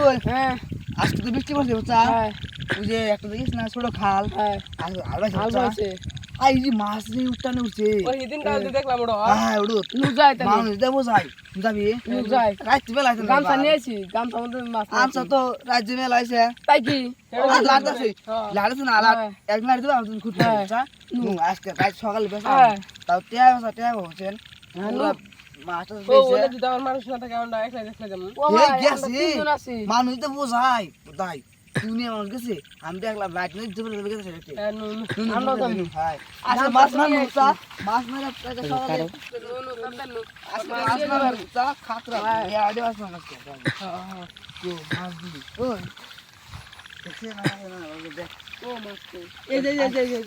বল হ্যাঁ আজকে তো বৃষ্টি পড়ছে বুঝছা হ্যাঁ ওই যে একটা দেখিস না ছোট খাল হ্যাঁ আর আলু আছে এই যে মাছ যে উঠটানে উঠছে ওই দিন কালকে দেখলাম ওটা হ্যাঁ উড়ো নু যাই তাহলে মানুষ দেবো যাই যাবি নু যাই রাত্রি বেলা আছে গামছা নিয়েছি গামছা মধ্যে মাছ আচ্ছা তো রাজ্য মেলা আছে তাই কি লাট আছে হ্যাঁ। লাট আছে না লাট হ্যাঁ। এক লাট দেবো আমি খুঁজতে হ্যাঁ। বুঝছা আজকে রাত সকালে বেশ হ্যাঁ তাও টিয়া হচ্ছেন হ্যাঁ, মাছটা ও বেশি ওলে যদি আমার মানুষ না থাকে আমরা একলাই দেখলে যাবো ও ভাই গেছি। আমরা তিনজন আছি মানুষ তো বোঝাই তাই তুমি আমার গেছে আমি দেখলাম লাইট নেই জন্য গেছে আমরা যাবো। আচ্ছা মাছ না মুসা মাছ মেরে সকালে আজকে মাছ না মুসা খাতরা এই আড়ে মাছ না আজকে তো মাছ দিবি ওই দেখছে না দেখ ও মাছ তো এই যে এই যে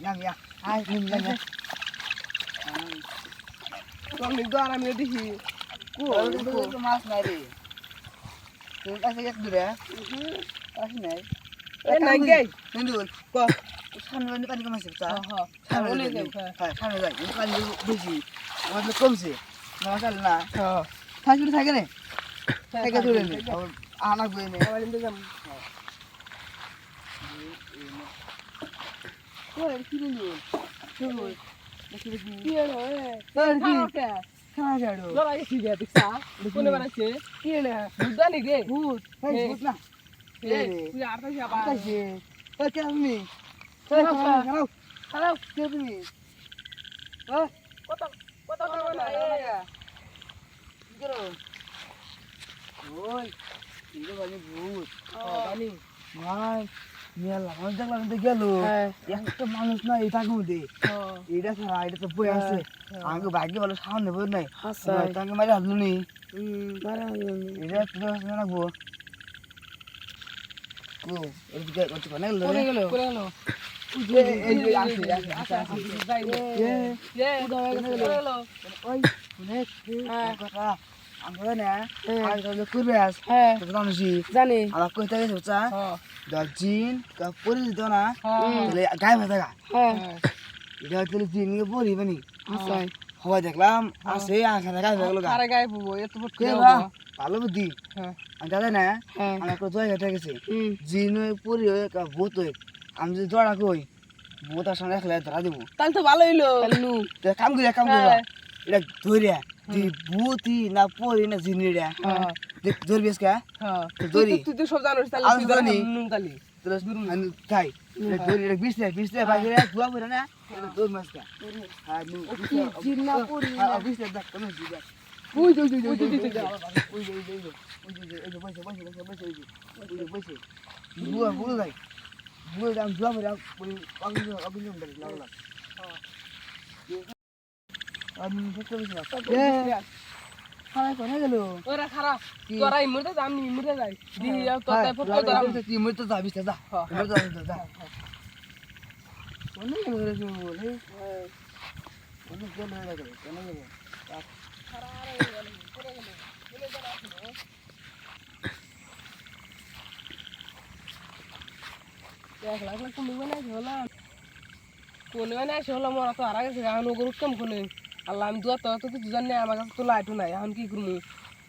নামি আয় নামি আমি তো আর আমি দেখি মাছ নাই রে তোর কাছে এক দূরে আসি নাই এ নাই গে নন্দুল ক সামনে পানি কমাইছে তা হ্যাঁ সামনে যাই হ্যাঁ সামনে যাই পানি বেশি আমাদের কমছে না চল না হ্যাঁ থাকবে থাকে না থাকে ধরে নে আনা গই নে আমার ইন্দে যাম ওই কি নন্দুল চল দেখি কি হলো এ তোর কি ওকে খাওয়া যাড়ো জলা গেছি গে দেখছা কোনে বানাইছে কি না বুঝানি গে ভূত এই ভূত না এ তুই আর তাই যাবা কাছে ওই কে তুমি খারাপ, খারাপ খারাপ কে তুমি কত কত টাকা না এ কি করো ওই এটা বলে ভূত জানি ভাই মেলা মানুষ দেখলাম তো গেল হ্যাঁ একটা মানুষ না এটা মধ্যে হ্যাঁ এটা ছাড়া এটা তো বই আছে আমাকে ভাগ্য ভালো সামনে বই নাই আচ্ছা তাকে মারি হাতলু নি বারা এটা তুই রাখবো ও এদিকে কত কোনে গেল পড়ে গেল করে গেল এই যে আসে আসে যাই রে এ এ করে গেল ওই শুনে হ্যাঁ কথা আমরা না হ্যাঁ। আজ তো করবে আজ হ্যাঁ তো জানিসই জানি আমার কইতে গেছে বুঝছা হ্যাঁ দর্জিন পরি দিত না হ্যাঁ তাহলে গায়ে ভাতা গা হ্যাঁ এটা হচ্ছে জিনকে পরি বানি আচ্ছা হওয়া দেখলাম আসে আঁখা দেখা গেল গা আরে গায়ে বুবো এত বড় কে করে বা ভালো বুদ্ধি হ্যাঁ আমি দাদা না হ্যাঁ আমার তো জয় হেঁটে গেছে হুম জিন হয়ে পরি হয়ে ভূত হয়ে আমি যদি দৌড়া কই ভূত আর সঙ্গে রাখলে ধরা দেবো তাহলে তো ভালো হইলো তাহলে নু তো কাম করি হ্যাঁ। এটা ধরিয়া তুই ভূতি না পরি না জিনিয়া হ্যাঁ দেখ ধরবিস কা হ্যাঁ তো ধরি তুই তো সব জানিস তাহলে আমি তুই জানি জানি। নুন তালি তোরা আমি খাই ধরি এটা বিশলে বাইরে ধোয়া পড়ে না তোর মাছ কা হ্যাঁ নু জিন না পরি হ্যাঁ বিশলে দেখ তুমি দেখ ওই ওই ওই ওই ওই ওই যে এই যে বসে বসে বুয়া বুয়া যাই বুয়া দাম ধোয়া পড়ে ওই অগুন ধরে লাগলা আমি দেখতে বসে খারাপ করে গেল ওরা খারাপ তোরা ইমুরতে যাম নি ইমুরতে যাই দি তো তাই ফটো ধরাম তুই মরতে যাবি যা মরতে যা অনেক ধরে বলে অনেক গেল কেন গেল এক লাখ লাখ কোন মানে হলো কোন মানে হলো মোরা তো আরা গেছে এখন ওগুলো কম কোনে আল্লাহ আমি দুয়া তো কিছু জানি আমার কাছে তো লাইটও নাই এখন কি করবো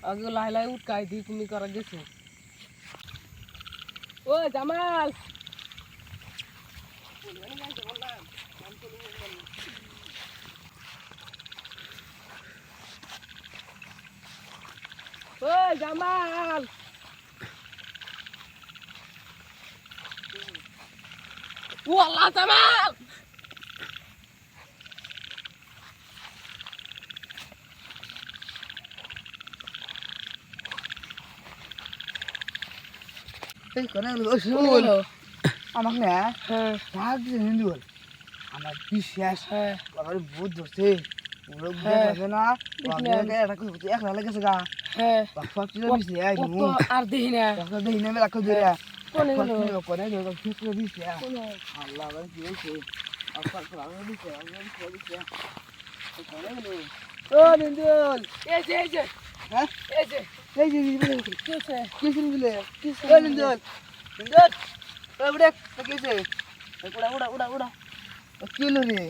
আগে লাই লাই উঠকাই দি তুমি করা গেছো ও জামাল ও জামাল ও আল্লাহ জামাল এই কোন গেল শুন আমাকে না হ্যাঁ ভাগ হিন্দু বল আমার বিশ্বাস হ্যাঁ আমার বহুত ধরছে ওরা বুঝে না বাবা এটা কই এক লাখ গেছে গা হ্যাঁ বাবা কি দিছে এই ও তো আর দেখি না বাবা দেই না মেলা কই দিরা কোনে গেল কোনে গেল কি দিছে আল্লাহ বাবা কি হইছে আপা কোলা দিছে আমি দিছে কোনে গেল ও নিন্দুল এই যে হ্যাঁ এই যে এই যে বলে কিসে কিসিন বলে ও নিন্দুল নিন্দুল ও বড় কিসে উড়া উড়া উড়া উড়া কি লো রে